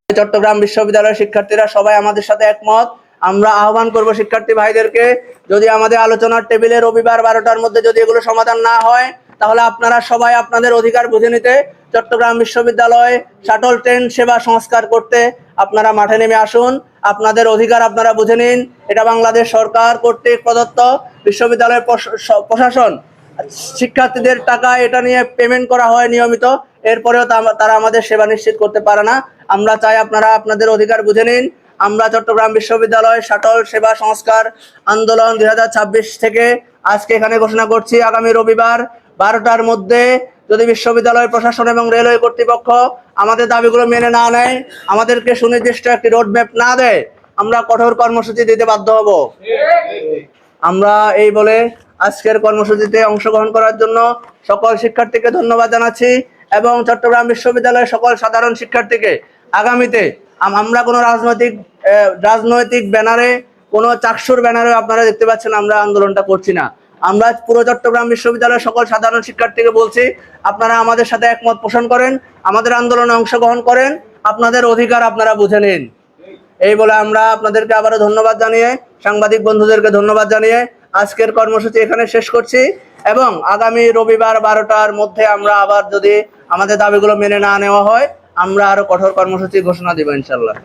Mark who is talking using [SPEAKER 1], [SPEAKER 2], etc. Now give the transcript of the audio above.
[SPEAKER 1] চট্টগ্রাম বিশ্ববিদ্যালয়ের শিক্ষার্থীরা সবাই আমাদের সাথে একমত। আমরা আহ্বান করব শিক্ষার্থী ভাইদেরকে, যদি আমাদের আলোচনার টেবিলে রবিবার 12টার মধ্যে যদি এগুলো সমাধান না হয়, তাহলে আপনারা সবাই আপনাদের অধিকার বুঝে নিতে চট্টগ্রাম বিশ্ববিদ্যালয়ে শাটল ট্রেন সেবা সংস্কার করতে আপনারা মাঠে নেমে আসুন। আপনাদের অধিকার আপনারা বুঝে নিন। এটা বাংলাদেশ সরকার কর্তৃক প্রদত্ত, বিশ্ববিদ্যালয়ের প্রশাসন শিক্ষার্থীদের টাকা এটা নিয়ে পেমেন্ট করা হয় নিয়মিত, এরপরেও তারা আমাদের সেবা নিশ্চিত করতে পারে না। আমরা চাই আপনারা আপনাদের অধিকার বুঝে নিন। আমরা চট্টগ্রাম বিশ্ববিদ্যালয় শাটল সেবা সংস্কার আন্দোলন 2026 থেকে আজকে এখানে ঘোষণা করছি, আগামী রবিবার 12টার মধ্যে যদি বিশ্ববিদ্যালয় প্রশাসন এবং রেলওয়ে কর্তৃপক্ষ আমাদের দাবিগুলো মেনে না নেয়, আমাদেরকে সুনির্দিষ্ট একটি রোডম্যাপ না দেয়, আমরা কঠোর কর্মসূচি দিতে বাধ্য হব। আমরা এই বলে আজকের কর্মসূচিতে অংশগ্রহণ করার জন্য সকল শিক্ষার্থীকে ধন্যবাদ জানাচ্ছি এবং চট্টগ্রাম বিশ্ববিদ্যালয়ের সকল সাধারণ শিক্ষার্থীকে আগামীতে আমরা কোনো রাজনৈতিক ব্যানারে, কোনো চাকসুর ব্যানারে আপনারা দেখতে পাচ্ছেন আমরা আন্দোলনটা করছি না। আমরা পুরো চট্টগ্রাম বিশ্ববিদ্যালয়ের সকল সাধারণ শিক্ষার্থীকে বলছি, আপনারা আমাদের সাথে একমত পোষণ করেন, আমাদের আন্দোলনে অংশগ্রহণ করেন, আপনাদের অধিকার আপনারা বুঝে নিন। এই বলে আমরা আপনাদেরকে আবারও ধন্যবাদ জানিয়ে, সাংবাদিক বন্ধুদেরকে ধন্যবাদ জানিয়ে আজকের কর্মসূচি এখানে শেষ করছি এবং আগামী রবিবার 12টার মধ্যে আমরা আবার যদি আমাদের দাবিগুলো মেনে না নেওয়া হয়, আমরা আরো কঠোর কর্মসূচি ঘোষণা দিব ইনশাল্লাহ।